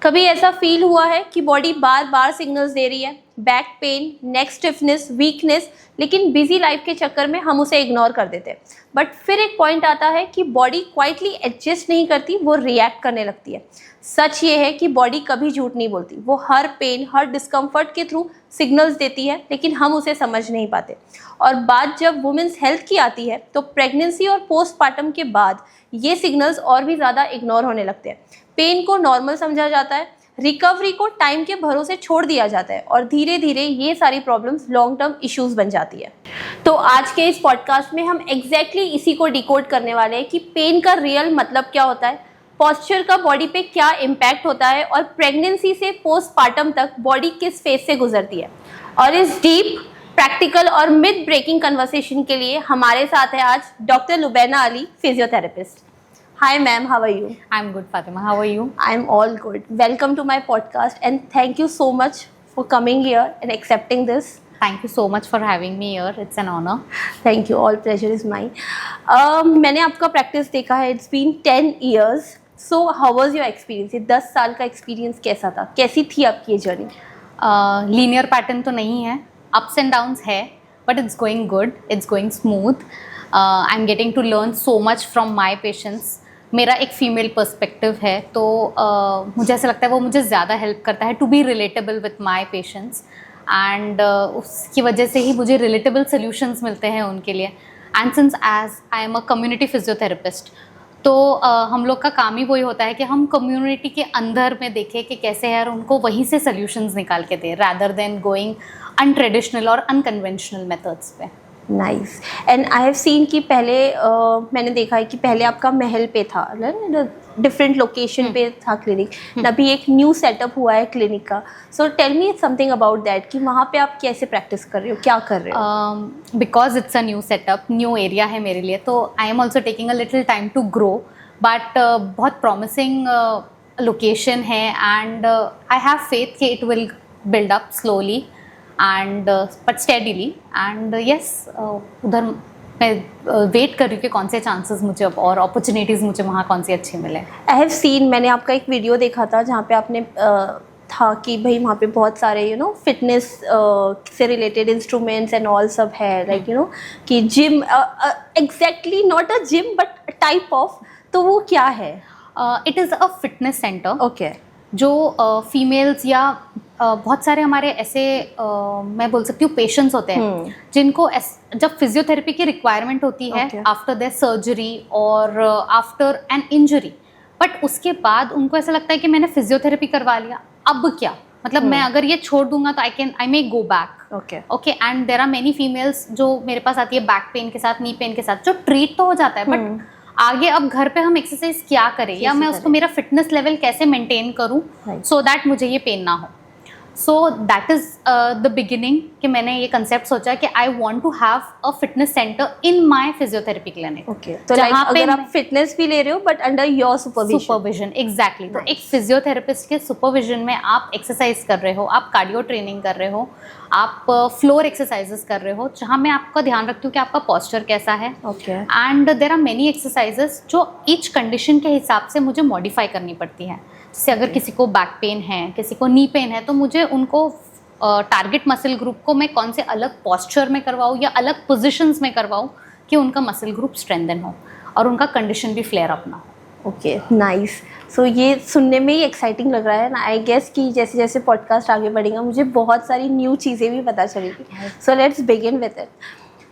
कभी ऐसा फील हुआ है कि बॉडी बार बार सिग्नल्स दे रही है, back pain, neck stiffness, weakness, लेकिन बिजी लाइफ के चक्कर में हम उसे इग्नोर कर देते हैं। बट फिर एक पॉइंट आता है कि बॉडी क्वाइटली एडजस्ट नहीं करती, वो रिएक्ट करने लगती है। सच ये है कि बॉडी कभी झूठ नहीं बोलती, वो हर पेन, हर डिस्कम्फर्ट के थ्रू सिग्नल्स देती है, लेकिन हम उसे समझ नहीं पाते। और बात जब वुमेन्स हेल्थ की आती है तो प्रेगनेंसी और पोस्टपार्टम के बाद ये सिग्नल्स और भी ज़्यादा इग्नोर होने लगते हैं। पेन को नॉर्मल समझा जाता है, रिकवरी को टाइम के भरोसे छोड़ दिया जाता है और धीरे धीरे ये सारी प्रॉब्लम्स लॉन्ग टर्म इश्यूज बन जाती है। तो आज के इस पॉडकास्ट में हम एग्जैक्टली इसी को डिकोड करने वाले हैं कि पेन का रियल मतलब क्या होता है, पॉस्चर का बॉडी पे क्या इम्पैक्ट होता है और प्रेगनेंसी से पोस्टपार्टम तक बॉडी किस फेज से गुजरती है। और इस डीप, प्रैक्टिकल और मिथ ब्रेकिंग कन्वर्सेशन के लिए हमारे साथ है आज doctor Lubaina Ali, physiotherapist. Hi ma'am, how are you? I'm good, Fatima. How are you? I'm all good. Welcome to my podcast and thank you so much for coming here and accepting this. Thank you so much for having me here. It's an honor. Thank you. All pleasure is mine. मैंने आपका practice देखा है. It's been 10 years. So how was your experience? ये 10 साल का experience कैसा था? कैसी थी आपकी ये जर्नी? लीनियर पैटर्न तो नहीं है, अप्स एंड डाउन्स है, but it's going good, it's going smooth. I am getting to learn so much from my patients. मेरा एक फ़ीमेल पर्सपेक्टिव है, तो मुझे ऐसा लगता है वो मुझे ज़्यादा हेल्प करता है to be relatable with my patients, and उसकी वजह से ही मुझे रिलेटेबल सोल्यूशंस मिलते हैं उनके लिए. And since as I am a community physiotherapist, तो हम लोग का काम ही वही होता है कि हम कम्युनिटी के अंदर में देखें कि कैसे है और उनको वहीं से सोल्यूशंस निकाल के दें, रैदर देन गोइंग अनट्रेडिशनल और अनकन्वेंशनल मेथड्स पे. Nice. And I have seen कि पहले मैंने देखा है कि पहले आपका महल पे था, डिफरेंट लोकेशन पे था क्लिनिक. अभी एक न्यू सेटअप हुआ है क्लिनिक का. So tell me something about that कि वहाँ पे आप कैसे प्रैक्टिस कर रहे हो, क्या कर रहे हो? Because it's a new setup, new area है मेरे लिए, तो I am also taking a little time to grow. But बहुत प्रॉमिसिंग लोकेशन है, एंड आई हैव फेथ कि it will build up slowly and but steadily, and yes, उधर मैं wait कर रही हूँ कि कौन से चांसेस मुझे और अपॉर्चुनिटीज़ मुझे वहाँ कौन सी अच्छी मिले. आई हैव सीन, मैंने आपका एक वीडियो देखा था जहाँ पे आपने था कि भाई वहाँ पे बहुत सारे फिटनेस से रिलेटेड इंस्ट्रूमेंट्स एंड ऑल सब है, लाइक कि gym, exactly not a gym but type of, तो वो क्या है? It is a fitness centre. Okay. जो फीमेल्स या बहुत सारे हमारे ऐसे मैं बोल सकती हूँ पेशेंट्स होते हैं जिनको जब फिजियोथेरेपी की रिक्वायरमेंट होती है आफ्टर देयर सर्जरी और आफ्टर एन इंजरी, बट उसके बाद उनको ऐसा लगता है कि मैंने फिजियोथेरेपी करवा लिया, अब क्या, मतलब मैं अगर ये छोड़ दूंगा तो I may go back. Okay. And there are many females जो मेरे पास आती है बैक पेन के साथ, नी पेन के साथ, जो ट्रीट तो हो जाता है, बट आगे अब घर पे हम एक्सरसाइज क्या करें या मैं उसको मेरा फिटनेस लेवल कैसे मेंटेन करूं सो दैट मुझे ये पेन ना हो. So that is the beginning कि मैंने ये कंसेप्ट सोचा कि I want to have a fitness centre in my physiotherapy clinic. Okay. तो जहाँ पे आप फिटनेस भी ले रहे हो but under your supervision. Exactly. तो एक फिजियोथेरेपिस्ट के सुपरविजन में आप एक्सरसाइज कर रहे हो, आप कार्डियो ट्रेनिंग कर रहे हो, आप फ्लोर एक्सरसाइजेस कर रहे हो, जहाँ मैं आपका ध्यान रखती हूँ कि आपका पोस्चर कैसा है. Okay. And there are many exercises जो ईच कंडीशन के हिसाब से मुझे मॉडिफाई करनी पड़ती है. जैसे अगर किसी को बैक पेन है, किसी को नी पेन है, तो मुझे उनको टारगेट मसल ग्रुप को मैं कौन से अलग पोस्चर में करवाऊँ या अलग पोजीशंस में करवाऊँ कि उनका मसल ग्रुप स्ट्रेंथन हो और उनका कंडीशन भी फ्लेयर अप ना हो. ओके. नाइस. सो ये सुनने में ही एक्साइटिंग लग रहा है ना. आई गेस कि जैसे जैसे पॉडकास्ट आगे बढ़ेगा मुझे बहुत सारी न्यू चीज़ें भी पता चलेगी. So let's begin with it.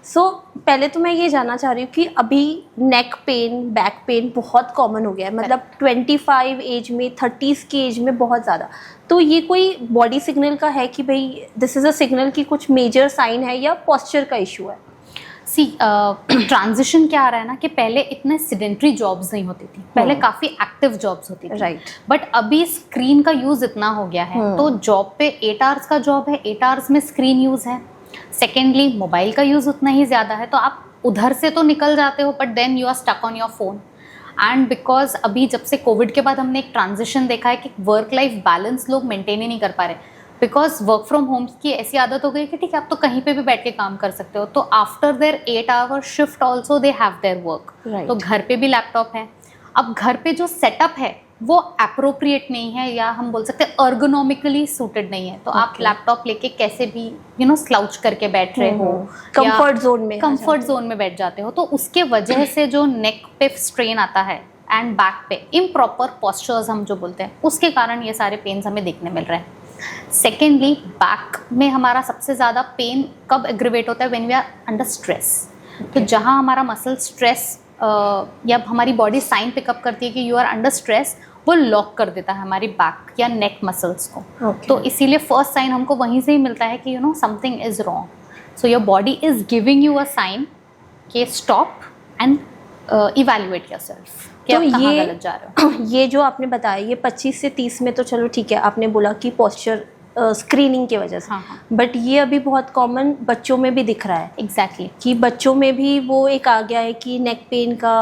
So पहले तो मैं ये जानना चाह रही हूँ कि अभी नेक पेन, बैक पेन बहुत कॉमन हो गया है, मतलब 25 एज में, 30s की एज में बहुत ज़्यादा. तो ये कोई बॉडी सिग्नल का है कि भाई दिस इज़ अ सिग्नल कि कुछ मेजर साइन है या पोस्चर का इशू है? सी ट्रांजिशन क्या आ रहा है ना कि पहले इतने सिडेंट्री जॉब्स नहीं होती थी, पहले काफ़ी एक्टिव जॉब्स होती थी. राइट. बट अभी स्क्रीन का यूज़ इतना हो गया है, तो जॉब पे 8 आवर्स का जॉब है, 8 आवर्स में स्क्रीन यूज़ है. सेकेंडली मोबाइल का यूज़ उतना ही ज़्यादा है, तो आप उधर से तो निकल जाते हो but then you are stuck on your phone. And because अभी जब से कोविड के बाद हमने एक ट्रांजिशन देखा है कि वर्क लाइफ बैलेंस लोग मेंटेन ही नहीं कर पा रहे, बिकॉज वर्क फ्रॉम होम की ऐसी आदत हो गई कि ठीक है आप तो कहीं पे भी बैठ के काम कर सकते हो. तो after their 8 hour shift also they have their work. तो घर पे भी लैपटॉप है. अब घर पे जो सेटअप है वो अप्रोप्रिएट नहीं है, या हम बोल सकते हैं अर्गोनॉमिकली सूटेड नहीं है। तो आप लैपटॉप लेके कैसे भी स्लाउच करके बैठ रहे हो, कंफर्ट जोन में बैठ जाते हो, तो उसके वजह से जो नेक पे स्ट्रेन आता है एंड बैक पे इम्प्रॉपर पॉस्चर्स हम जो बोलते हैं, उसके कारण ये सारे पेन्स हमें देखने मिल रहे हैं। सेकेंडली, बैक में हमारा सबसे ज़्यादा पेन कब एग्रीवेट होता है? When we are under stress. तो जहाँ हमारा मसल स्ट्रेस या हमारी बॉडी साइन पिकअप करती है कि यू आर अंडर स्ट्रेस, वो लॉक कर देता है हमारी बैक या नेक मसल्स को। तो इसीलिए फर्स्ट साइन हमको वहीं से ही मिलता है कि something is wrong. So your body is giving you a sign कि स्टॉप एंड इवैल्यूएट योरसेल्फ कि आप कहाँ गलत जा रहे हो। ये जो आपने बताया, ये 25 से 30 में तो चलो ठीक है, आपने बोला कि पोस्चर स्क्रीनिंग की वजह से, बट ये अभी बहुत कॉमन बच्चों में भी दिख रहा है। एग्जैक्टली कि बच्चों में भी वो एक आ गया है कि नेक पेन का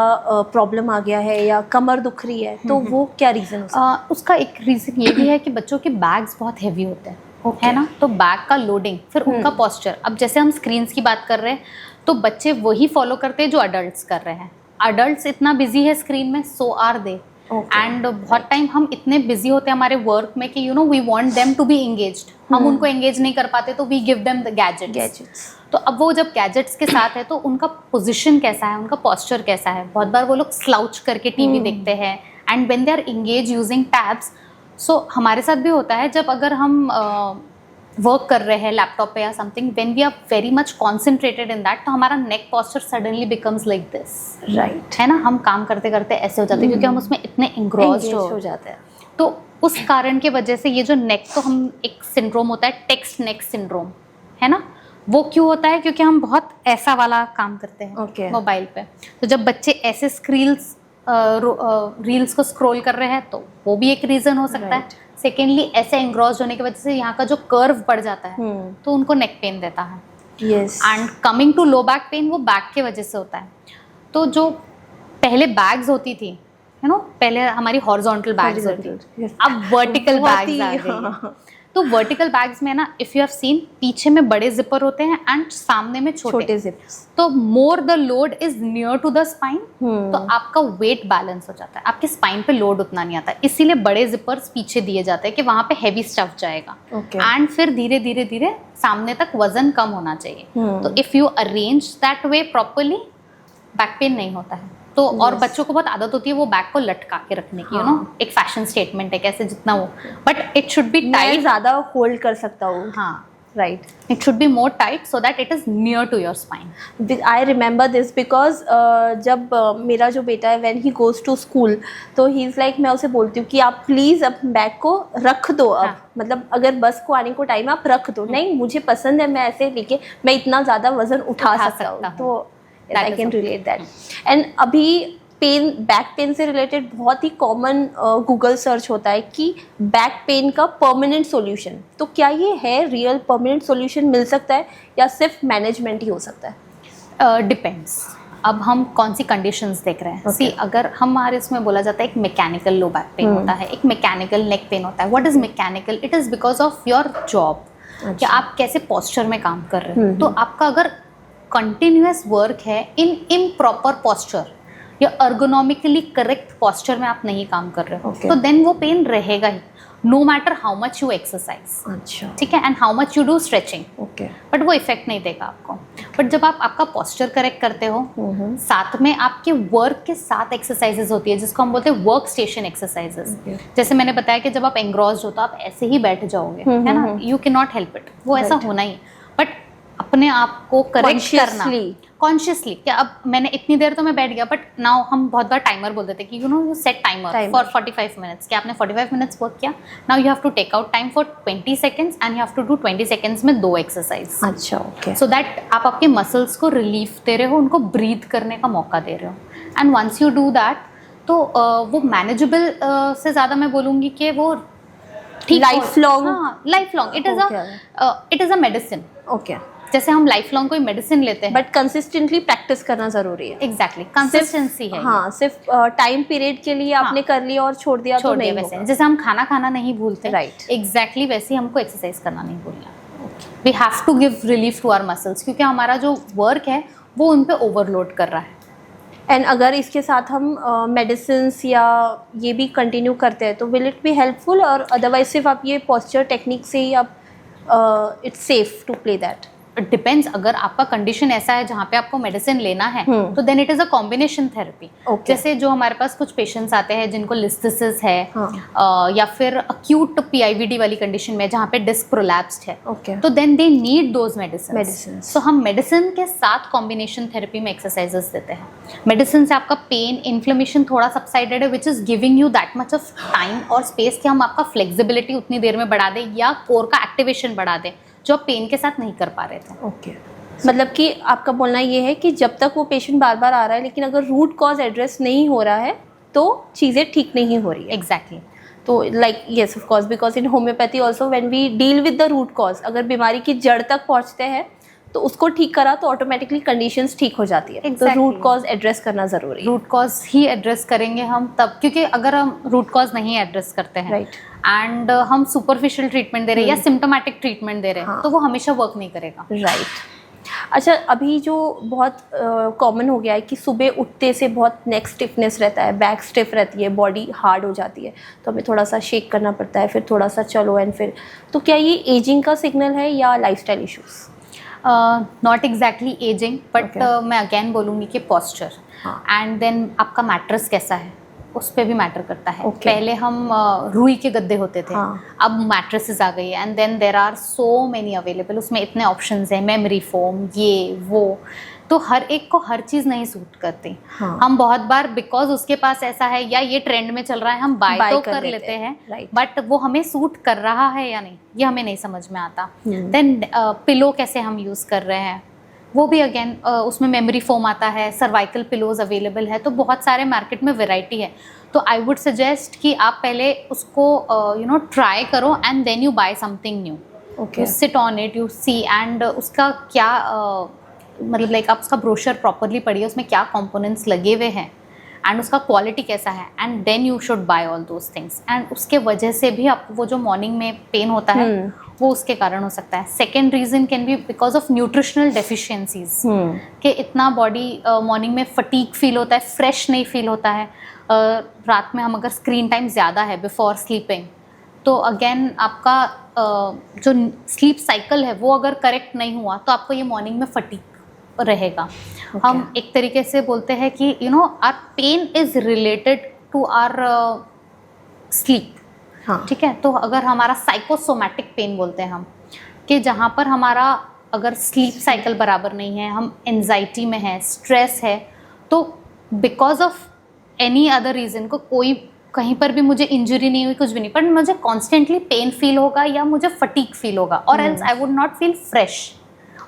प्रॉब्लम आ गया है या कमर दुख रही है, तो वो क्या रीज़न हो सकता है? उसका एक रीज़न ये भी है कि बच्चों के बैग्स बहुत हैवी होते हैं, है ना, तो बैग का लोडिंग, फिर उनका पोस्चर। अब जैसे हम स्क्रीन्स की बात कर रहे हैं, तो बच्चे वही फॉलो करते हैं जो अडल्ट्स कर रहे हैं। अडल्ट्स इतना बिजी है स्क्रीन में, सो आर दे। एंड बहुत टाइम हम इतने बिजी होते हैं हमारे वर्क में कि we want them to be engaged. हम उनको एंगेज नहीं कर पाते, तो we give them the gadgets. तो अब वो जब गैजेट्स के साथ है, तो उनका पोजीशन कैसा है, उनका पोस्चर कैसा है। बहुत बार वो लोग स्लाउच करके टीवी देखते हैं, and when they are engage using tabs. So हमारे साथ भी होता है, जब अगर हम वर्क कर रहे हैं लैपटॉप पे या something, when we are very much concentrated in that, तो हमारा neck posture suddenly becomes like this, right, है ना। हम काम करते करते ऐसे हो जाते हैं, क्योंकि हम उसमें इतने एंग्रोस्ड हो जाते हैं। तो उस कारण की वजह से ये जो नेक, तो हम एक सिंड्रोम होता है टेक्स्ट नेक सिंड्रोम, है ना, वो क्यों होता है? क्योंकि हम बहुत ऐसा वाला काम करते हैं मोबाइल पे। तो जब बच्चे ऐसे रील्स को स्क्रॉल कर रहे हैं, तो वो भी एक रीज़न हो सकता है। सेकेंडली, ऐसे एंग्रोस्ड होने की वजह से यहाँ का जो कर्व बढ़ जाता है, तो उनको नेक पेन देता है। And coming to low back pain, वो बैक की वजह से होता है। तो जो पहले बैग्स होती थी, पहले हमारी हॉरिजॉन्टल बैग्स होती थी, अब वर्टिकल बैग्स आ गई। तो वर्टिकल बैग्स में ना, इफ यू हैव सीन, पीछे में बड़े जिपर होते हैं एंड सामने में छोटे जिपर्स। तो more the load is near to the spine, तो आपका वेट बैलेंस हो जाता है, आपके स्पाइन पे लोड उतना नहीं आता। इसीलिए बड़े जिपर्स पीछे दिए जाते हैं कि वहां पे हैवी स्टफ जाएगा, एंड फिर धीरे धीरे धीरे सामने तक वजन कम होना चाहिए। तो if you arrange that way properly, back pain नहीं होता है। तो और बच्चों को बहुत आदत होती है वो बैग को लटका के रखने की, एक फैशन स्टेटमेंट है कैसे जितना वो, but it should be tight, ज़्यादा होल्ड कर सकता हूँ। Right, it should be more tight so that it is near to your spine. I remember this because जब मेरा जो बेटा है, when he goes to school, तो ही इज़ लाइक, मैं उसे बोलती हूँ कि आप प्लीज़ अब बैग को रख दो, अब मतलब अगर बस को आने को टाइम आप रख दो। नहीं, मुझे पसंद है, मैं ऐसे लेके मैं इतना ज़्यादा वजन उठा सकता हूँ। तो I can relate that. And अभी पेन, बैक पेन से रिलेटेड बहुत ही कॉमन गूगल सर्च होता है कि बैक पेन का परमानेंट सॉल्यूशन। तो क्या ये है, रियल परमानेंट सॉल्यूशन मिल सकता है या सिर्फ मैनेजमेंट ही हो सकता है? डिपेंड्स। अब हम कौन सी कंडीशंस देख रहे हैं। सी, अगर हमारे इसमें बोला जाता है एक मैकेनिकल लो बैक पेन होता है, एक मैकेनिकल नेक पेन होता है। What is mechanical? It is because of your job, कि आप कैसे पोस्चर में काम कर रहे हो। तो आपका अगर कंटिन्यूअस वर्क है इन इम्प्रॉपर पोस्चर या अर्गोनॉमिकली करेक्ट पोस्चर में आप नहीं काम कर रहे हो, तो देन वो पेन रहेगा ही, no matter how much you exercise. अच्छा, ठीक है, and how much you do stretching, but वो इफेक्ट नहीं देगा आपको। बट जब आप आपका पोस्चर करेक्ट करते हो, साथ में आपके वर्क के साथ एक्सरसाइजेज होती है जिसको हम बोलते हैं वर्क स्टेशन एक्सरसाइजेज। जैसे मैंने बताया कि जब आप एंग्रोस्ड हो तो आप ऐसे ही बैठ जाओगे, है ना, you can not help it, वो ऐसा होना ही। बट अपने आप को करेक्ट करना कॉन्शियसली, क्या अब मैंने इतनी देर तो मैं बैठ गया, बट नाउ हम बहुत बार टाइमर बोल देते कि you set timer for 45 minutes, कि आपने 45 मिनट्स वर्क किया, now you have to take out time for 20 seconds and you have to do 20 seconds में 2 एक्सरसाइज। अच्छा, ओके, सो दैट आप आपके मसल्स को रिलीफ दे रहे हो, उनको ब्रीथ करने का मौका दे रहे हो। And once you do that, तो वो मैनेजेबल से ज़्यादा मैं बोलूँगी कि वो life long, it is a medicine. Okay, जैसे हम लाइफ लॉन्ग कोई मेडिसिन लेते हैं, बट कंसिस्टेंटली प्रैक्टिस करना जरूरी है। एग्जैक्टली, कंसिस्टेंसी है। हाँ, सिर्फ टाइम पीरियड के लिए आपने कर लिया और छोड़ दिया तो नहीं होगा। जैसे हम खाना खाना नहीं भूलते, राइट, एग्जैक्टली वैसे ही हमको एक्सरसाइज करना नहीं भूलना। We have to give relief to our muscles, क्योंकि हमारा जो वर्क है वो उन पे ओवरलोड कर रहा है। एंड अगर इसके साथ हम मेडिसिन या ये भी कंटिन्यू करते हैं तो विल इट बी हेल्पफुल, और अदरवाइज सिर्फ आप ये पोस्चर टेक्निक से ही आप it's safe to play that? Depends, अगर आपका कंडीशन ऐसा है जहाँ पे आपको मेडिसिन लेना है तो then it is a combination therapy. जैसे जो हमारे पास कुछ पेशेंट्स आते हैं जिनको लिस्टिसिस है, या फिर अक्यूट पीआईवीडी वाली कंडीशन में जहाँ पे डिस्क प्रोलैप्स्ड है, तो then they need those medicine. So हम मेडिसिन के साथ कॉम्बिनेशन थेरेपी में एक्सरसाइजेस देते हैं। मेडिसिन से आपका पेन इन्फ्लेमेशन थोड़ा सबसाइडेड है, which is giving you that much of time और स्पेस कि हम आपका फ्लेक्सिबिलिटी उतनी देर में बढ़ा दें या कोर का एक्टिवेशन बढ़ा दें जो आप पेन के साथ नहीं कर पा रहे थे। ओके, मतलब कि आपका बोलना ये है कि जब तक वो पेशेंट बार बार आ रहा है लेकिन अगर रूट कॉज एड्रेस नहीं हो रहा है तो चीज़ें ठीक नहीं हो रही है। एग्जैक्टली। तो like yes of course, because in homeopathy also when we deal with the root cause, अगर बीमारी की जड़ तक पहुंचते हैं तो उसको ठीक करा तो ऑटोमेटिकली कंडीशंस ठीक हो जाती है। तो रूट कॉज एड्रेस करना ज़रूरी है। रूट कॉज ही एड्रेस करेंगे हम तब, क्योंकि अगर हम रूट कॉज नहीं एड्रेस करते हैं एंड हम सुपरफिशियल ट्रीटमेंट दे रहे हैं या सिम्टोमेटिक ट्रीटमेंट दे रहे हैं तो वो हमेशा वर्क नहीं करेगा। अच्छा, अभी जो बहुत कॉमन हो गया है कि सुबह उठते से बहुत नेक स्टिफनेस रहता है, बैक स्टिफ रहती है, बॉडी हार्ड हो जाती है, तो हमें थोड़ा सा शेक करना पड़ता है, फिर थोड़ा सा चलो एंड फिर, तो क्या ये एजिंग का सिग्नल है या lifestyle issues? Not exactly ageing, but मैं अगेन बोलूँगी कि पॉस्चर एंड देन आपका मैट्रेस कैसा है उस पर भी मैटर करता है। पहले हम रुई के गद्दे होते थे, अब मैट्रेसेस आ गई है and then there are so many available, उसमें इतने ऑप्शंस हैं, मेमोरी फोम, ये वो, तो हर एक को हर चीज़ नहीं सूट करती। हम बहुत बार बिकॉज उसके पास ऐसा है या ये ट्रेंड में चल रहा है हम बाय तो कर लेते हैं, बट वो हमें सूट कर रहा है या नहीं ये हमें नहीं समझ में आता। देन पिलो कैसे हम यूज़ कर रहे हैं वो भी अगेन उसमें मेमोरी फोम आता है, सर्वाइकल पिलोज अवेलेबल है, तो बहुत सारे मार्केट में वैरायटी है। तो आई वुड सजेस्ट कि आप पहले उसको ट्राई करो and then you buy something new. You sit on it, you see and उसका क्या मतलब लाइक आप उसका ब्रोशर प्रॉपरली पढ़िए, उसमें क्या कंपोनेंट्स लगे हुए हैं एंड उसका क्वालिटी कैसा है, and then you should buy all those things. And उसके वजह से भी आप वो जो मॉर्निंग में पेन होता है वो उसके कारण हो सकता है। Second reason can be because of nutritional deficiencies, कि इतना बॉडी मॉर्निंग में फटीक फील होता है, फ्रेश नहीं फील होता है। रात में हम अगर स्क्रीन टाइम ज़्यादा है बिफोर स्लीपिंग तो अगेन आपका जो स्लीप साइकिल है वो अगर करेक्ट नहीं हुआ तो आपको ये मॉर्निंग में फटीक रहेगा। हम एक तरीके से बोलते हैं कि our pain is related to our sleep. ठीक है, तो अगर हमारा साइकोसोमैटिक पेन बोलते हैं हम, कि जहाँ पर हमारा अगर स्लीप साइकिल बराबर नहीं है, हम एंजाइटी में है, स्ट्रेस है, तो because of any other reason को कोई कहीं पर भी मुझे इंजरी नहीं हुई, कुछ भी नहीं, पर मुझे कॉन्स्टेंटली पेन फील होगा या मुझे फटीक फील होगा, और else I would not feel fresh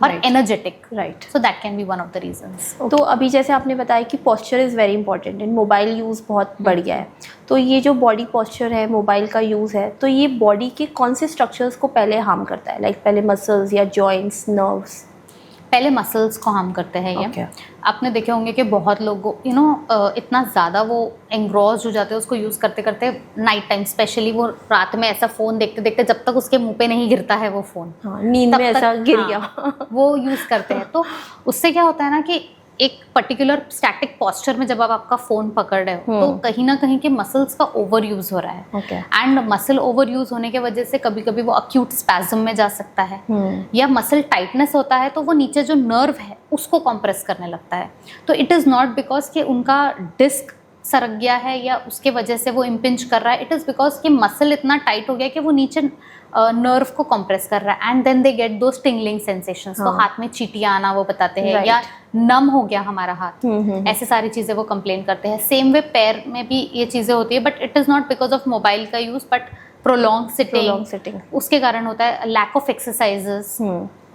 और energetic. Right, so that can be one of the reasons. तो अभी जैसे आपने बताया कि posture is very important, in mobile use बहुत बढ़ गया है, तो ये जो बॉडी पोस्चर है, मोबाइल का यूज़ है, तो ये बॉडी के कौन से स्ट्रक्चर्स को पहले हार्म करता है? लाइक पहले मसल्स या जॉइंट्स, नर्व्स? पहले मसल्स को हार्म करते हैं ये। आपने देखे होंगे कि बहुत लोगों इतना ज़्यादा वो एंग्रॉस्ड हो जाते हैं उसको यूज़ करते करते, नाइट टाइम स्पेशली, वो रात में ऐसा फ़ोन देखते देखते जब तक उसके मुंह पे नहीं गिरता है वो फ़ोन, नींद में ऐसा गिर गया, वो यूज़ करते हैं। तो उससे क्या होता है ना कि एक पर्टिकुलर स्टैटिक पोस्चर में जब आप आपका फ़ोन पकड़ रहे हो तो कहीं ना कहीं के मसल्स का ओवर यूज़ हो रहा है, एंड मसल ओवर यूज़ होने के वजह से कभी कभी वो अक्यूट स्पैज्म में जा सकता है, या मसल टाइटनेस होता है तो वो नीचे जो नर्व है उसको कंप्रेस करने लगता है। तो इट इज़ नॉट बिकॉज कि उनका डिस्क सरक गया है या उसके वजह से वो इम्पिंच कर रहा है, इट इज़ बिकॉज कि मसल इतना टाइट हो गया कि वो नीचे नर्व को कंप्रेस कर रहा है, एंड देन दे गेट दो टिंगलिंग सेंसेशंस। तो हाथ में चीटियाँ आना वो बताते हैं, या नम हो गया हमारा हाथ, ऐसे सारी चीज़ें वो कंप्लेन करते हैं। सेम वे पैर में भी ये चीज़ें होती है, but it is not because of mobile का यूज़, बट प्रोलॉन्ग सिटिंग उसके कारण होता है, lack of exercises,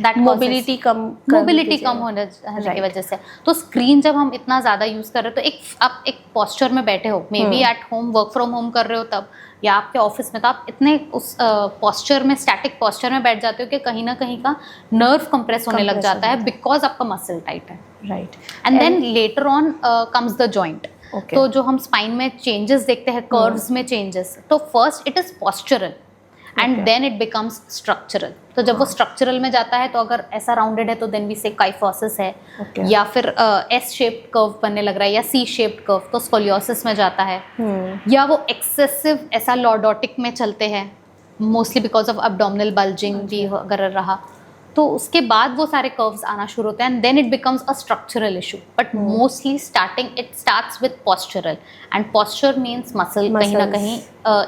that mobility कम होने की वजह से। तो स्क्रीन जब हम इतना ज़्यादा यूज़ कर रहे हो तो आप एक पोस्चर में बैठे हो, may be at home work from home कर रहे हो तब, या आपके ऑफिस में, तो आप इतने उस पोस्चर में, स्टैटिक पोस्चर में बैठ जाते हो कि कहीं ना कहीं का नर्व कंप्रेस होने लग जाता है बिकॉज आपका मसल टाइट है। Right, and then later on comes the joint. तो जो हम स्पाइन में चेंजेस देखते हैं, कर्व्स में चेंजेस, तो first it is postural and then it becomes structural. तो जब वो स्ट्रक्चरल में जाता है तो अगर ऐसा राउंडेड है तो देन वी से काइफोसिस है, या फिर एस शेप्ड कर्व बनने लग रहा है या सी शेप्ड कर्व तो स्कोलियोसिस में जाता है, या वो एक्सेसिव ऐसा लॉर्डोटिक में चलते हैं mostly because of abdominal bulging भी अगर रहा तो उसके बाद वो सारे कर्व्स आना शुरू होते हैं and then it becomes a structural issue. But mostly starting it starts with postural, and posture means muscle कहीं ना कहीं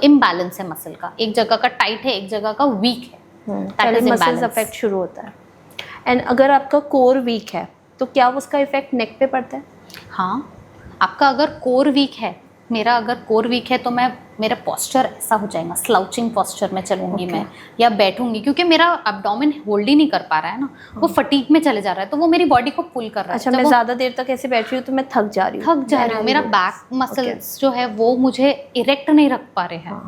इम्बैलेंस है मसल का, एक जगह का टाइट है एक जगह का वीक है, पहले मसल्स अफेक्ट शुरू होता है। एंड अगर आपका कोर वीक है तो क्या उसका इफेक्ट नेक पे पड़ता है? हाँ, आपका अगर कोर वीक है, मेरा अगर कोर वीक है तो मेरा पोस्चर ऐसा हो जाएगा, स्लाउचिंग पोस्चर में चलूंगी मैं या बैठूंगी, क्योंकि मेरा एब्डोमेन होल्ड ही नहीं कर पा रहा है ना, वो फटीग में चले जा रहा है तो वो मेरी बॉडी को पुल कर रहा है। अच्छा, मैं ज़्यादा देर तक ऐसे बैठ रही हूँ तो मैं थक जा रही हूँ, मेरा बैक मसल्स जो है वो मुझे इरेक्ट नहीं रख पा रहे हैं।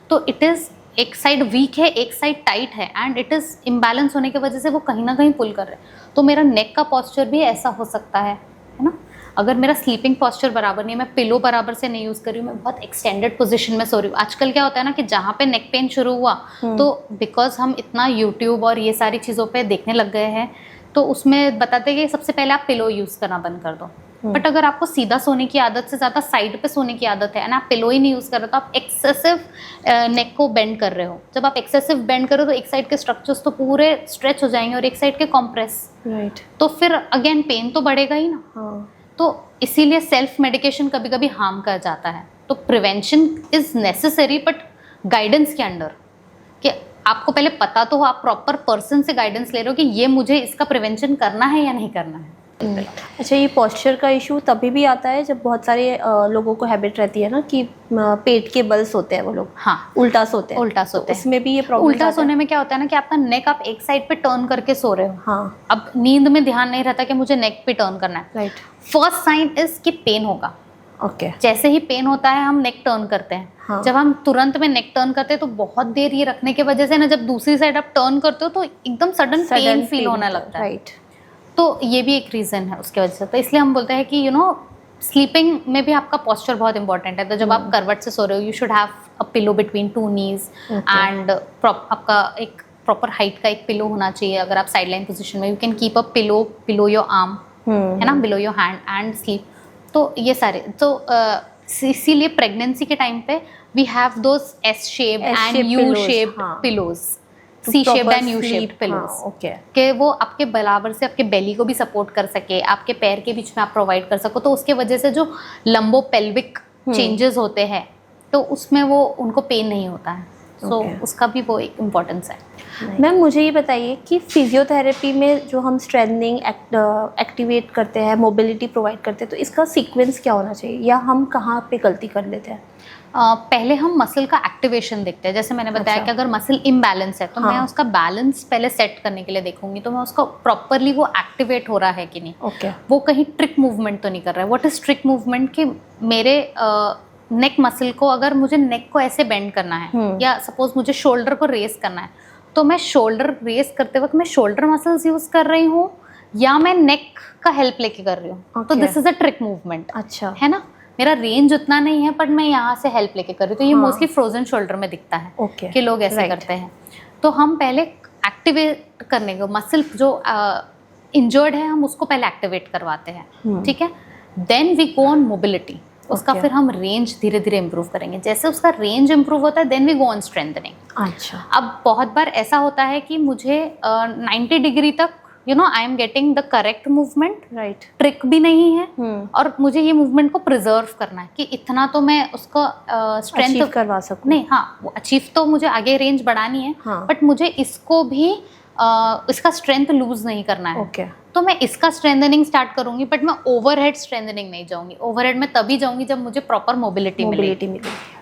तो इट इज़ एक साइड वीक है एक साइड टाइट है एंड इट इज़ इम्बैलेंस होने की वजह से वो कहीं ना कहीं पुल कर रहे हैं। तो मेरा नेक का पोस्चर भी ऐसा हो सकता है ना। अगर मेरा स्लीपिंग पोस्चर बराबर नहीं है, मैं पिलो बराबर से नहीं यूज़ कर रही हूँ, मैं बहुत एक्सटेंडेड पोजीशन में सो रही हूँ। आजकल क्या होता है ना कि जहाँ पे नेक पेन शुरू हुआ तो बिकॉज हम इतना यूट्यूब और ये सारी चीज़ों पे देखने लग गए हैं तो उसमें बताते हैं कि सबसे पहले आप पिलो यूज़ करना बंद कर दो। बट अगर आपको सीधा सोने की आदत से ज़्यादा साइड पे सोने की आदत है एंड आप पिलो ही नहीं यूज़ कर रहे तो आप एक्सेसिव नेक को बेंड कर रहे हो। जब आप एक्सेसिव बेंड करो तो एक साइड के स्ट्रक्चर्स तो पूरे स्ट्रेच हो जाएंगे और एक साइड के कॉम्प्रेस, राइट। तो फिर अगेन पेन तो बढ़ेगा ही ना। तो इसीलिए सेल्फ मेडिकेशन कभी कभी हार्म कर जाता है। तो prevention is necessary but guidance के अंडर, कि आपको पहले पता तो हो, आप प्रॉपर पर्सन से गाइडेंस ले रहे हो कि ये मुझे इसका प्रिवेंशन करना है या नहीं करना है। अच्छा, ये पोस्चर का इशू तभी भी आता है जब बहुत सारे लोगों को हैबिट रहती है ना कि पेट के बल सोते हैं वो लोग, हाँ, उल्टा सोते हैं। तो इसमें भी ये प्रॉब्लम उल्टा सोने में क्या होता है ना कि आपका नेक आप एक साइड पे टर्न करके सो रहे हो। हाँ, अब नींद में ध्यान नहीं रहता कि मुझे नेक पे टर्न करना है। राइट। फर्स्ट साइन इज कि पेन होगा। ओके। जैसे ही पेन होता है हम नेक टर्न करते हैं। हाँ। जब हम तुरंत में नेक टर्न करते हैं तो बहुत देर ये रखने की वजह से ना, जब दूसरी साइड आप टर्न करते हो तो एकदम सडन पेन फील होने लगता है। राइट। तो ये भी एक रीज़न है उसके वजह से। तो इसलिए हम बोलते हैं कि स्लीपिंग में भी आपका पोस्चर बहुत इंपॉर्टेंट है। तो जब आप करवट से सो रहे हो you should have a pillow between 2 knees and आपका एक प्रॉपर हाइट का एक पिलो होना चाहिए। अगर आप साइड लाइन पोजिशन में, you can keep a pillow below your arm, है ना, below your hand and sleep. तो ये सारे तो इसीलिए प्रेगनेंसी के टाइम पे we have those S shape and U shaped pillows, C shaped and U shaped pillows, okay, कि वो आपके बराबर से आपके बेली को भी सपोर्ट कर सके, आपके पैर के बीच में आप प्रोवाइड कर सको। तो उसके वजह से जो लंबो पेल्विक चेंजेस होते हैं तो उसमें वो उनको पेन नहीं होता है। सो उसका भी वो एक इम्पोर्टेंस है। मैम मुझे ये बताइए कि फिजियोथेरेपी में जो हम स्ट्रेंथनिंग एक्टिवेट करते हैं, मोबिलिटी प्रोवाइड करते हैं, तो इसका सीक्वेंस क्या होना चाहिए या हम कहाँ पे गलती कर लेते हैं? पहले हम मसल का एक्टिवेशन देखते हैं। जैसे मैंने बताया कि अगर मसल इम्बैलेंस है तो मैं उसका बैलेंस पहले सेट करने के लिए देखूंगी, तो मैं उसका प्रॉपरली वो एक्टिवेट हो रहा है कि नहीं, वो कहीं ट्रिक मूवमेंट तो नहीं कर रहा है। What is trick movement? कि मेरे नेक मसल को, अगर मुझे नेक को ऐसे बेंड करना है या सपोज मुझे शोल्डर को रेस करना है, तो मैं शोल्डर रेस करते वक्त मैं शोल्डर मसल्स यूज कर रही हूँ या मैं नेक का हेल्प लेके कर रही हूँ। तो this is a trick movement. अच्छा, है ना, मेरा रेंज उतना नहीं है बट मैं यहाँ से हेल्प लेके कर रही हूँ। तो ये मोस्टली फ्रोजन शोल्डर में दिखता है कि लोग ऐसे करते हैं। तो हम पहले एक्टिवेट करने को, मसल जो इंजर्ड है हम उसको पहले एक्टिवेट करवाते हैं, ठीक है। Then we go on mobility, उसका फिर हम रेंज धीरे धीरे इम्प्रूव करेंगे। जैसे उसका रेंज इम्प्रूव होता है then we go on strengthening. अच्छा, अब बहुत बार ऐसा होता है कि मुझे 90 डिग्री तक आई am getting the correct movement, right, trick भी नहीं है और मुझे ये मूवमेंट को प्रिजर्व करना है कि इतना तो मैं उसको स्ट्रेंथ करवा सकूं। नहीं, हाँ, वो अचीव तो मुझे आगे रेंज बढ़ानी है, बट मुझे इसको भी इसका स्ट्रेंथ लूज नहीं करना है। तो मैं इसका स्ट्रेंथनिंग स्टार्ट करूंगी, बट मैं ओवरहेड स्ट्रेंथनिंग नहीं जाऊंगी। ओवरहेड में तभी जाऊंगी जब मुझे प्रॉपर मोबिलिटी मिलेगी,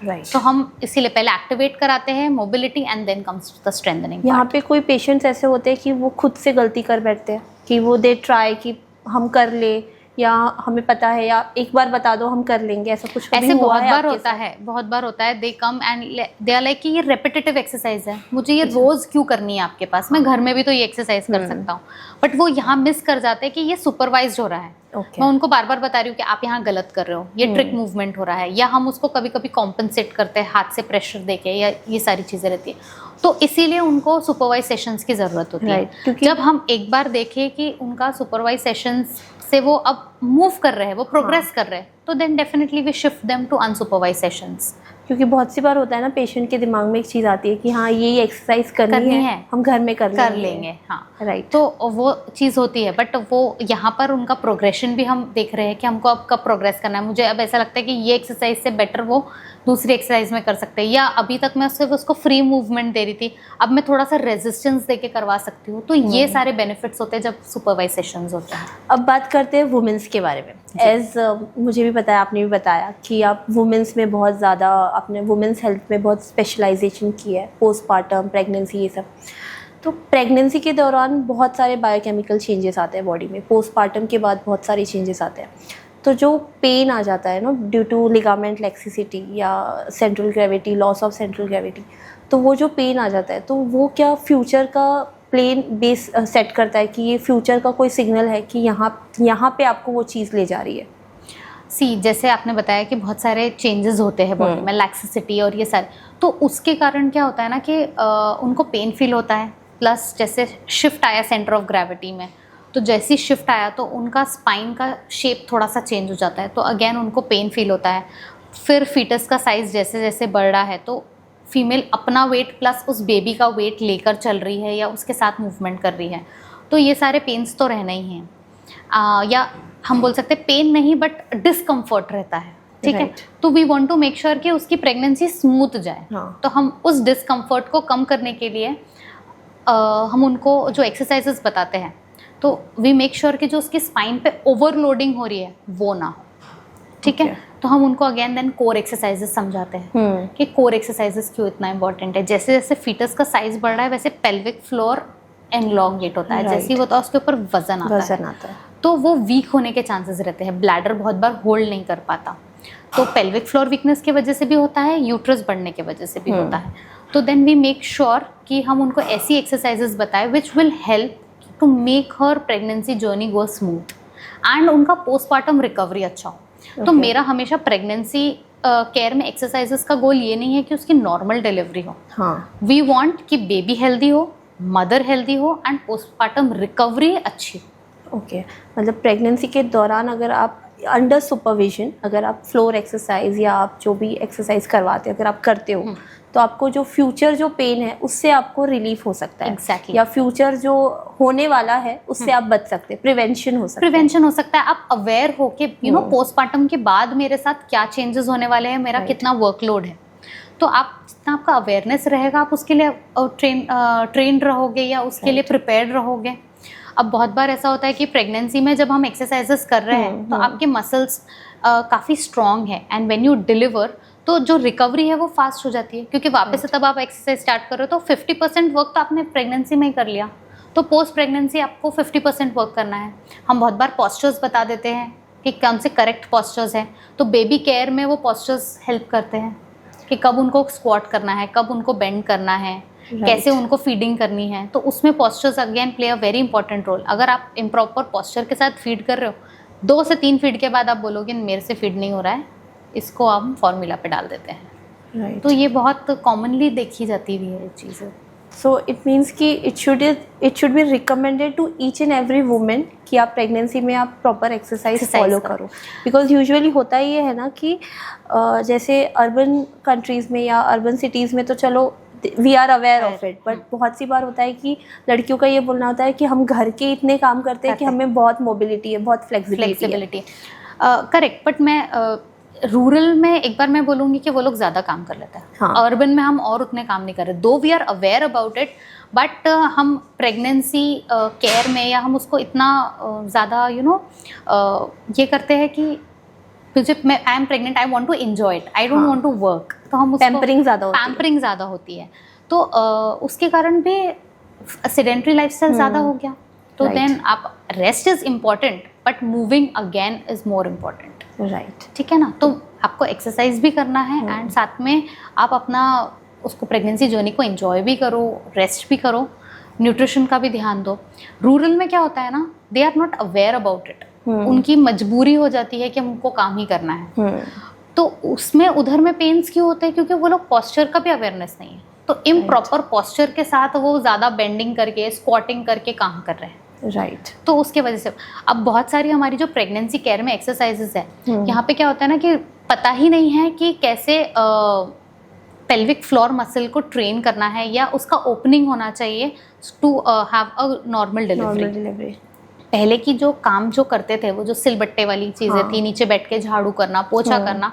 राइट। तो हम इसीलिए पहले एक्टिवेट कराते हैं mobility and then comes the strengthening. यहाँ पे कोई पेशेंट्स ऐसे होते हैं कि वो खुद से गलती कर बैठते हैं कि वो दे ट्राई कि हम कर ले या हमें पता है या एक बार बता दो हम कर लेंगे, ऐसा कुछ कभी ऐसे हुआ बहुत है बार होता है, बहुत बार होता है। They come and they are like कि ये रेपिटेटिव एक्सरसाइज है, मुझे ये रोज क्यों करनी है आपके पास, मैं घर में भी तो ये एक्सरसाइज कर सकता हूँ। बट वो यहाँ मिस कर जाते हैं कि ये सुपरवाइज्ड हो रहा है। मैं उनको बार बार बता रही हूँ कि आप यहाँ गलत कर रहे हो, ये ट्रिक मूवमेंट हो रहा है, या हम उसको कभी कभी कॉम्पनसेट करते हैं हाथ से प्रेशर देके, या ये सारी चीज़ें रहती है। तो इसीलिए उनको सुपरवाइज सेशंस की ज़रूरत होती है। क्योंकि जब हम एक बार देखें कि उनका सुपरवाइज सेशंस से वो अब मूव कर रहे हैं, वो प्रोग्रेस कर रहे हैं, तो then definitely we shift them to unsupervised sessions. क्योंकि बहुत सी बार होता है ना, पेशेंट के दिमाग में एक चीज़ आती है कि हाँ ये एक्सरसाइज करनी है, हम घर में कर लेंगे। हाँ राइट, तो वो चीज़ होती है। बट वो यहाँ पर उनका प्रोग्रेशन भी हम देख रहे हैं कि हमको अब कब प्रोग्रेस करना है। मुझे अब ऐसा लगता है कि ये एक्सरसाइज से बेटर वो दूसरी एक्सरसाइज में कर सकते हैं, या अभी तक मैं सिर्फ उसको फ्री मूवमेंट दे रही थी, अब मैं थोड़ा सा रेजिस्टेंस दे के करवा सकती हूँ। तो ये सारे बेनिफिट्स होते हैं जब सुपरवाइज सेशंस होते हैं। अब बात करते हैं वुमेन्स के बारे में। एज मुझे भी पता है, आपने भी बताया कि आप वुमेन्स में बहुत ज़्यादा, आपने वुमेन्स हेल्थ में बहुत स्पेशलाइजेशन की है, पोस्टपार्टम, प्रेगनेंसी, ये सब। तो प्रेगनेंसी के दौरान बहुत सारे बायोकेमिकल चेंजेस आते हैं बॉडी में, पोस्टपार्टम के बाद बहुत सारे चेंजेस आते हैं। तो जो पेन आ जाता है ना ड्यू टू लिगामेंट लैक्सिसिटी या central gravity, loss of central gravity, तो वो जो पेन आ जाता है, तो वो क्या फ्यूचर का प्लेन बेस सेट करता है कि ये फ्यूचर का कोई सिग्नल है कि यहाँ पे आपको वो चीज़ ले जा रही है? जैसे आपने बताया कि बहुत सारे चेंजेस होते हैं बॉडी में, लैक्सिसिटी और ये सारे, तो उसके कारण क्या होता है ना कि उनको पेन फील होता है। प्लस जैसे शिफ्ट आया सेंटर ऑफ ग्रेविटी में, तो जैसी शिफ्ट आया तो उनका स्पाइन का शेप थोड़ा सा चेंज हो जाता है, तो अगेन उनको पेन फील होता है। फिर फीटस का साइज़ जैसे जैसे बढ़ रहा है, तो फीमेल अपना वेट प्लस उस बेबी का वेट लेकर चल रही है या उसके साथ मूवमेंट कर रही है, तो ये सारे पेन्स तो रहना ही हैं। या हम बोल सकते हैं पेन नहीं, बट डिस्कम्फर्ट रहता है, ठीक है। तो we want to make sure कि उसकी प्रेगनेंसी स्मूथ जाए। तो हम उस डिस्कम्फर्ट को कम करने के लिए हम उनको जो एक्सरसाइजेस बताते हैं, तो वी मेक श्योर कि जो उसकी स्पाइन पे ओवरलोडिंग हो रही है वो ना हो, ठीक है। तो हम उनको अगेन देन कोर एक्सरसाइजेस समझाते हैं कि कोर एक्सरसाइजेस क्यों इतना इंपॉर्टेंट है। जैसे जैसे फीटस का साइज बढ़ रहा है, वैसे पेल्विक फ्लोर एनलॉन्गेट होता है, जैसे ही होता है उसके ऊपर वजन आता है, तो वो वीक होने के चांसेस रहते हैं। ब्लैडर बहुत बार होल्ड नहीं कर पाता, तो पेल्विक फ्लोर वीकनेस की वजह से भी होता है, यूट्रस बढ़ने की वजह से भी होता है। तो देन वी मेक श्योर कि हम उनको ऐसी एक्सरसाइजेस बताएं which will help to make her pregnancy journey go smooth and उनका पोस्टपार्टम रिकवरी अच्छा हो। तो मेरा हमेशा प्रेगनेंसी केयर में एक्सरसाइजेस का गोल ये नहीं है कि उसकी नॉर्मल डिलीवरी हो। वी वांट कि बेबी हेल्दी हो, मदर हेल्दी हो एंड पोस्टपार्टम रिकवरी अच्छी हो। मतलब प्रेगनेंसी के दौरान अगर आप अंडर सुपरविजन, अगर आप फ्लोर एक्सरसाइज या आप जो भी एक्सरसाइज करवाते हो, अगर आप करते हो, तो आपको जो फ्यूचर जो पेन है उससे आपको रिलीफ हो सकता है। Exactly. या फ्यूचर जो होने वाला है उससे आप बच सकते हैं, प्रिवेंशन हो सकता है। आप अवेयर हो कि यू नो पोस्टपार्टम के बाद मेरे साथ क्या चेंजेस होने वाले हैं, मेरा कितना वर्कलोड है। तो आप जितना आपका अवेयरनेस रहेगा, आप उसके लिए ट्रेंड रहोगे या उसके लिए प्रिपेयर्ड रहोगे। अब बहुत बार ऐसा होता है कि प्रेगनेंसी में जब हम एक्सरसाइजेस कर रहे हैं तो आपके मसल्स काफ़ी स्ट्रॉन्ग है, एंड व्हेन यू डिलीवर तो जो रिकवरी है वो फास्ट हो जाती है, क्योंकि वापस से तब आप एक्सरसाइज स्टार्ट कर रहे हो तो 50% वर्क तो आपने प्रेगनेंसी में ही कर लिया, तो पोस्ट प्रेगनेंसी आपको 50% वर्क करना है। हम बहुत बार पोस्चर्स बता देते हैं कि कौन से करेक्ट पोस्चर्स हैं, तो बेबी केयर में वो पोस्चर्स हेल्प करते हैं कि कब उनको स्क्वाट करना है, कब उनको बेंड करना है, कैसे उनको फीडिंग करनी है। तो उसमें postures again play a very important role. अगर आप इम्प्रॉपर पोस्चर के साथ फीड कर रहे हो, 2 से 3 फीड के बाद आप बोलोगे मेरे से फीड नहीं हो रहा है, इसको हम फॉर्मूला पे डाल देते हैं। तो ये बहुत कॉमनली देखी जाती हुई है चीज़ें। सो इट मीन्स कि it should be recommended to each and every women कि आप प्रेगनेंसी में आप प्रॉपर एक्सरसाइज फॉलो करो। बिकॉज यूजुअली होता ये है ना कि जैसे अर्बन कंट्रीज़ में या अर्बन सिटीज़ में तो चलो we are aware of it, but बहुत सी बार होता है कि लड़कियों का ये बोलना होता है कि हम घर के इतने काम करते हैं कि हमें बहुत मोबिलिटी है, बहुत फ्लेक्सिबिलिटी है। करेक्ट, बट मैं रूरल में एक बार मैं बोलूँगी कि वो लोग ज़्यादा काम कर लेते हैं। अर्बन में हम और उतने काम नहीं कर रहे, though we are aware about it, but हम प्रेगनेंसी केयर में या हम उसको इतना ज़्यादा ये करते हैं कि मुझे I am pregnant, I want to enjoy it, I don't want to work, तो हम पैम्परिंग ज़्यादा होती है। तो उसके कारण भी सेडेंटरी लाइफस्टाइल ज़्यादा हो गया। तो देन आप rest is important but moving again is more important, right. ठीक है ना। तो आपको एक्सरसाइज भी करना है एंड साथ में आप अपना उसको प्रेगनेंसी जर्नी को एंजॉय भी करो, रेस्ट भी करो, न्यूट्रिशन का भी ध्यान दो। रूरल में क्या होता है ना, they are not aware about it, उनकी मजबूरी हो जाती है कि हमको काम ही करना है। तो उसमें उधर में पेन्स क्यों होते हैं? क्योंकि वो लोग पोस्चर का भी अवेयरनेस नहीं है, तो इम्प्रॉपर पोस्चर के साथ वो ज़्यादा बेंडिंग करके स्क्वाटिंग करके काम कर रहे हैं। राइट। तो उसके वजह से अब बहुत सारी हमारी जो प्रेगनेंसी केयर में एक्सरसाइजेस है, यहाँ पे क्या होता है ना कि पता ही नहीं है कि कैसे पेल्विक फ्लोर मसल को ट्रेन करना है या उसका ओपनिंग होना चाहिए to have a normal delivery. पहले की जो काम जो करते थे, वो जो सिलबट्टे वाली चीजें थी, नीचे बैठ के झाड़ू करना, पोछा करना,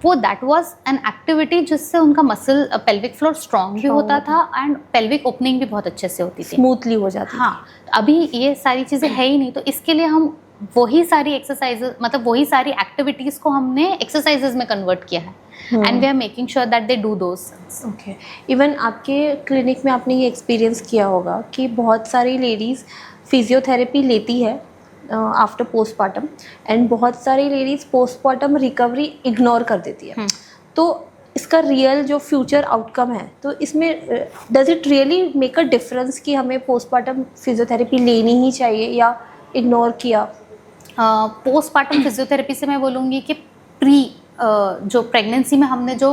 वो दैट वाज एन एक्टिविटी जिससे उनका मसल पेल्विक फ्लोर स्ट्रांग भी होता था एंड पेल्विक ओपनिंग भी बहुत अच्छे से होती थी, स्मूथली हो जाती थी। हाँ, अभी ये सारी चीजें है ही नहीं, तो इसके लिए हम वही सारी एक्सरसाइजेज, मतलब वही सारी एक्टिविटीज को हमने एक्सरसाइजेज में कन्वर्ट किया है and we are making sure that they do those. Okay. Even आपके क्लिनिक में आपने ये एक्सपीरियंस किया होगा कि बहुत सारी लेडीज़ फिजियोथेरेपी लेती है आफ्टर पोस्टपार्टम, एंड बहुत सारी लेडीज़ पोस्टपार्टम रिकवरी इग्नोर कर देती है। तो इसका रियल जो फ्यूचर आउटकम है, तो इसमें does it really make a difference कि हमें पोस्टपार्टम फिजियोथेरेपी लेनी ही चाहिए या इग्नोर किया? पोस्टपार्टम फिजियोथेरेपी से मैं बोलूँगी कि प्री जो प्रेगनेंसी में हमने जो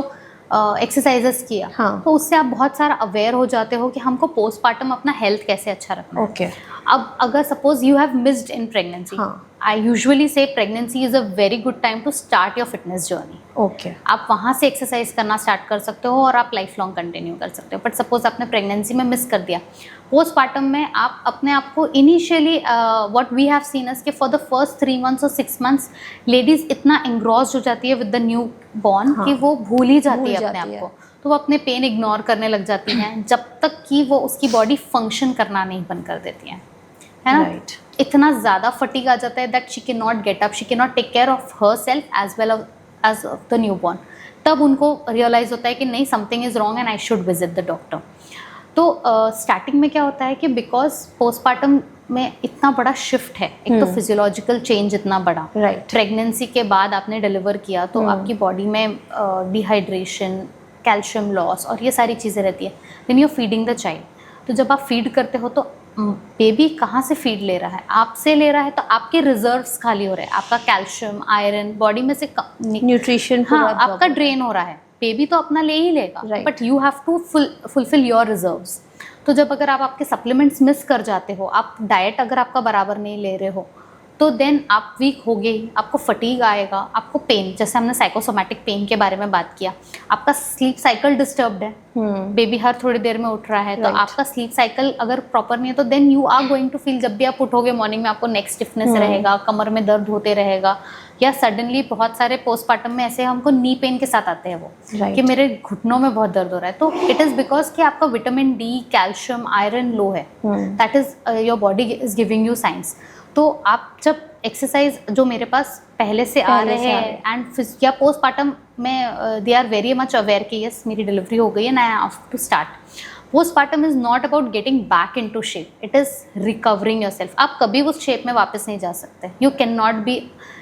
एक्सरसाइजेस किया, हाँ, तो उससे आप बहुत सारा अवेयर हो जाते हो कि हमको पोस्टपार्टम अपना हेल्थ कैसे अच्छा रखना है। ओके। अब अगर suppose you have missed in pregnancy, I usually say pregnancy is a very good time to start your fitness journey. Okay. आप वहाँ से एक्सरसाइज करना स्टार्ट कर सकते हो और आप लाइफ लॉन्ग कंटिन्यू कर सकते हो। बट सपोज आपने प्रेगनेंसी में मिस कर दिया, पोस्टपार्टम में आप अपने आप को initially what we have seen is कि फॉर द फर्स्ट 3 months और 6 months लेडीज इतना एंग्रॉस्ड हो जाती है विद द न्यू बॉर्न कि वो भूल ही जाती है अपने आप को, तो वो अपने पेन इग्नोर करने लग जाती हैं जब तक कि वो उसकी बॉडी फंक्शन करना नहीं बंद कर देती है ना। राइट। इतना ज़्यादा फटीग आ जाता है that she can not get up, she can not take care of herself as well as the newborn. तब उनको रियलाइज़ होता है कि नहीं, something is wrong and I should visit the doctor. तो स्टार्टिंग में क्या होता है कि बिकॉज पोस्टपार्टम में इतना बड़ा शिफ्ट है, एक तो फिजियोलॉजिकल चेंज इतना बड़ा, राइट। प्रेगनेंसी के बाद आपने डिलीवर किया तो आपकी बॉडी में डिहाइड्रेशन, कैल्शियम लॉस और ये सारी चीज़ें रहती है। Then you feeding the child, तो जब आप फीड करते हो तो बेबी कहाँ से फीड ले रहा है? आपसे ले रहा है, तो आपके रिजर्व्स खाली हो रहे हैं, आपका कैल्शियम, आयरन बॉडी में से न्यूट्रिशन, हाँ, आपका ड्रेन हो रहा है। बेबी तो अपना ले ही लेगा, but you have to fulfil your reserves. तो जब अगर आप आपके सप्लीमेंट्स मिस कर जाते हो, आप डाइट अगर आपका बराबर नहीं ले रहे हो, तो देन आप वीक हो गए, आपको फटीग आएगा, आपको पेन, जैसे हमने साइकोसोमैटिक पेन के बारे में बात किया, आपका स्लीप साइकिल डिस्टर्ब्ड है, बेबी हर थोड़ी देर में उठ रहा है, तो आपका स्लीप साइकिल अगर प्रॉपर नहीं है तो then you are going to feel, जब भी आप उठोगे मॉर्निंग में आपको नेक स्टिफनेस रहेगा, कमर में दर्द होते रहेगा, या सडनली बहुत सारे पोस्टपार्टम में ऐसे हमको नी पेन के साथ आते हैं वो, कि मेरे घुटनों में बहुत दर्द हो रहा है। तो इट इज़ बिकॉज कि आपका विटामिन डी, कैल्शियम, आयरन लो है, that is your body is giving you science. तो आप जब एक्सरसाइज जो मेरे पास पहले से आ रहे हैं एंड या पोस्टपार्टम में they are very much aware कि यस मेरी डिलीवरी हो गई है, I have to start. Postpartum is not about getting back into shape, it is recovering yourself. आप कभी उस शेप में वापस नहीं जा सकते, you can not be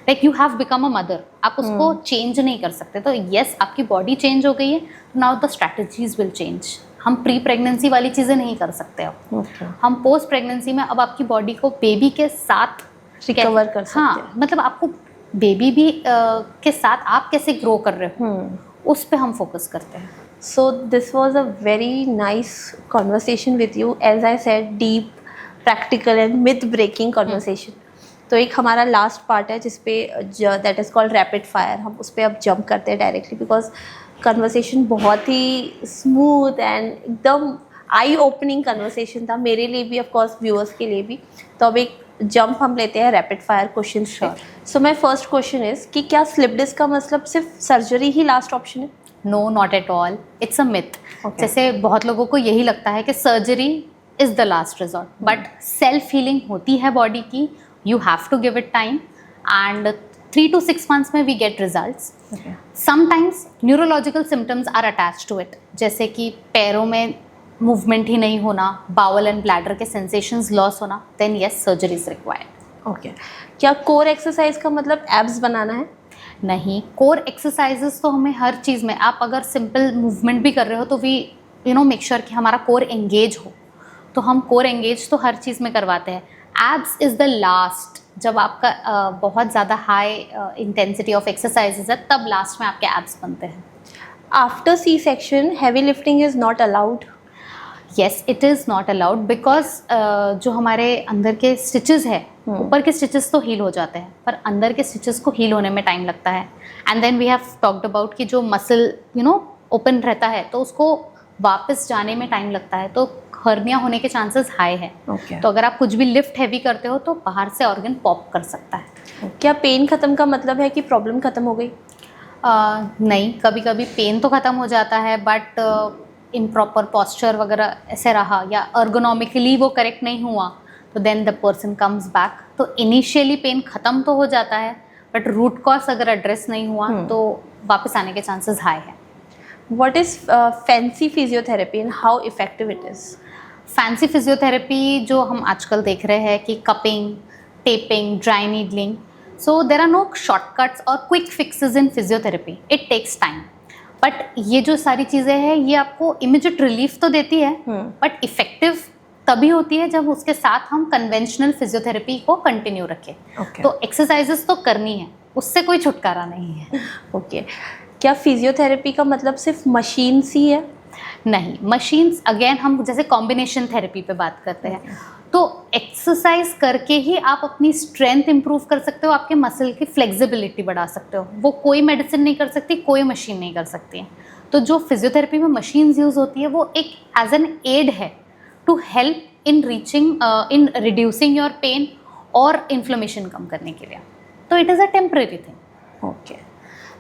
like you have become a mother, आप उसको चेंज नहीं कर सकते। तो यस आपकी बॉडी चेंज हो गई है, now the strategies will change. हम प्री प्रेगनेंसी वाली चीज़ें नहीं कर सकते अब, हम पोस्ट प्रेगनेंसी में अब आपकी बॉडी को बेबी के साथ रिकवर कर सकते हैं। हाँ, मतलब आपको बेबी भी के साथ आप कैसे ग्रो कर रहे हो, उस पे हम फोकस करते हैं। So this was a very nice conversation with you. As I said, deep, practical and myth-breaking conversation. तो एक हमारा लास्ट पार्ट है जिसपे that is called rapid fire, हम उस पर अब जंप करते हैं डायरेक्टली, बिकॉज कन्वर्सेशन बहुत ही स्मूथ एंड एकदम आई ओपनिंग कन्वर्सेशन था, मेरे लिए भी, ऑफ कोर्स व्यूअर्स के लिए भी। तो अब एक जंप हम लेते हैं रैपिड फायर क्वेश्चन पे। So my first question is कि क्या स्लिप डिस्क का मतलब सिर्फ सर्जरी ही लास्ट ऑप्शन है? No, not at all, it's a myth. जैसे बहुत लोगों को यही लगता है कि surgery is the last resort, but self healing होती है बॉडी की, you have to give it time and 3 to 6 months में we get results. Sometimes neurological symptoms are attach to it, जैसे कि पैरों में मूवमेंट ही नहीं होना, बाउल एंड ब्लैडर के सेंसेशंस लॉस होना, then yes surgery is required. Okay. क्या कोर एक्सरसाइज का मतलब एब्स बनाना है? नहीं, कोर एक्सरसाइजेस तो हमें हर चीज़ में, आप अगर सिंपल मूवमेंट भी कर रहे हो तो वी मेक श्योर कि हमारा कोर एंगेज हो, तो हम कोर एंगेज तो हर चीज़ में करवाते हैं। एब्स इज़ द लास्ट जब आपका बहुत ज़्यादा हाई इंटेंसिटी ऑफ एक्सरसाइजेज है, तब लास्ट में आपके एब्स बनते हैं. After C section heavy lifting is not allowed. Yes, it is not allowed because जो हमारे अंदर के स्टिचेस है, ऊपर के स्टिचेस तो हील हो जाते हैं, पर अंदर के स्टिचेस को हील होने में टाइम लगता है. And then we have talked about कि जो मसल ओपन रहता है तो उसको वापस जाने में टाइम लगता है, तो हर्निया होने के चांसेस हाई है. तो अगर आप कुछ भी लिफ्ट हैवी करते हो तो बाहर से ऑर्गन पॉप कर सकता है. क्या पेन ख़त्म का मतलब है कि प्रॉब्लम ख़त्म हो गई? नहीं, कभी कभी पेन तो ख़त्म हो जाता है, बट इम्प्रॉपर पॉस्चर वगैरह ऐसे रहा या अर्गोनॉमिकली वो करेक्ट नहीं हुआ तो then the person comes back. तो इनिशियली पेन ख़त्म तो हो जाता है, बट रूट कॉज अगर एड्रेस नहीं हुआ तो वापस आने के चांसेस हाई है. What is fancy physiotherapy and how effective it is? Fancy physiotherapy जो हम आजकल देख रहे हैं कि cupping, taping, dry needling, so there are no shortcuts और quick fixes in physiotherapy. It takes time. But ये जो सारी चीज़ें हैं ये आपको इमीडिएट रिलीफ तो देती है, बट इफेक्टिव तभी होती है जब उसके साथ हम कन्वेंशनल फिजियोथेरेपी को कंटिन्यू रखें. तो एक्सरसाइजेस तो करनी है, उससे कोई छुटकारा नहीं है. ओके. क्या फिजियोथेरेपी का मतलब सिर्फ मशीन्स ही है? नहीं, मशीन्स अगेन हम जैसे कॉम्बिनेशन थेरेपी पे बात करते हैं, तो एक्सरसाइज करके ही आप अपनी स्ट्रेंथ इंप्रूव कर सकते हो, आपके मसल की फ्लेक्सिबिलिटी बढ़ा सकते हो. वो कोई मेडिसिन नहीं कर सकती, कोई मशीन नहीं कर सकती है. तो जो फिजियोथेरेपी में मशीन्स यूज़ होती है वो एक एज एन एड है to help in in reducing your pain और इन्फ्लेमेशन कम करने के लिए. तो it is a temporary thing. Okay.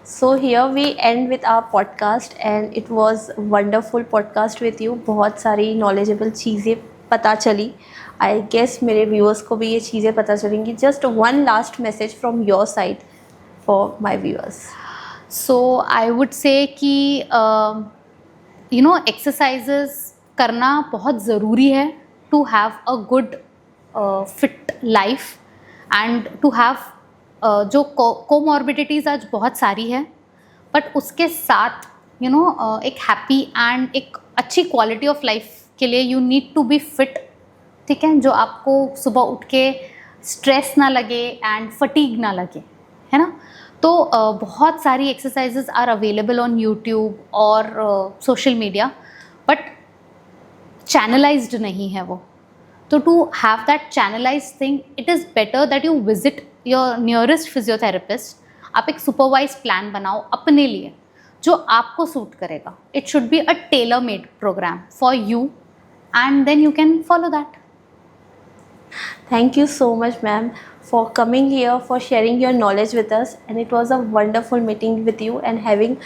So here we end with our podcast and it was wonderful podcast with you. बहुत सारी knowledgeable चीज़ें पता चली. I guess मेरे viewers को भी ये चीज़ें पता चलेंगी. Just one last message from your side for my viewers. So I would say कि exercises करना बहुत ज़रूरी है to have a good fit life and to have जो कोमॉर्बिडिटीज़ आज बहुत सारी है, बट उसके साथ एक हैप्पी एंड एक अच्छी क्वालिटी ऑफ लाइफ के लिए you need to be fit. ठीक है, जो आपको सुबह उठ के स्ट्रेस ना लगे एंड फटीग ना लगे, है ना. तो बहुत सारी exercises are available on YouTube और सोशल मीडिया, बट चैनलाइज्ड नहीं है वो. तो to have that channelized thing, it is better that you visit your nearest physiotherapist. आप एक सुपरवाइज प्लान बनाओ अपने लिए जो आपको सूट करेगा. It should be a tailor made programme for you and then you can follow that. Thank you so much, ma'am, for coming here, for sharing your knowledge with us, and it was a wonderful meeting with you and having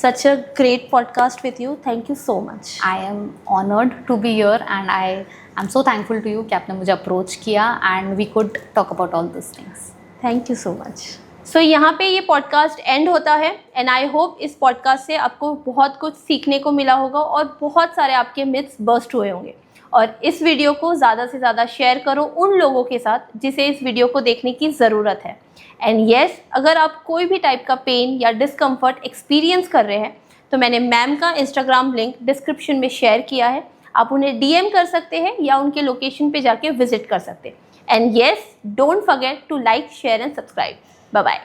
such a great podcast with you. Thank you so much. I am honored to be here and I am so thankful to you कि आपने मुझे approach किया and we could talk about all these things. Thank you so much. So यहाँ पे ये podcast and होता है and I hope इस पॉडकास्ट से आपको बहुत कुछ सीखने को मिला होगा और बहुत सारे आपके मिथ्स बर्स्ट हुए होंगे. और इस वीडियो को ज़्यादा से ज़्यादा शेयर करो उन लोगों के साथ जिसे इस वीडियो को देखने की ज़रूरत है. एंड येस, अगर आप कोई भी टाइप का पेन या डिस्कम्फर्ट एक्सपीरियंस कर रहे हैं तो मैंने मैम का इंस्टाग्राम लिंक डिस्क्रिप्शन में शेयर किया है. आप उन्हें DM कर सकते हैं या उनके लोकेशन पे जाके विजिट कर सकते हैं. And yes, don't forget to like, share and subscribe. Bye bye.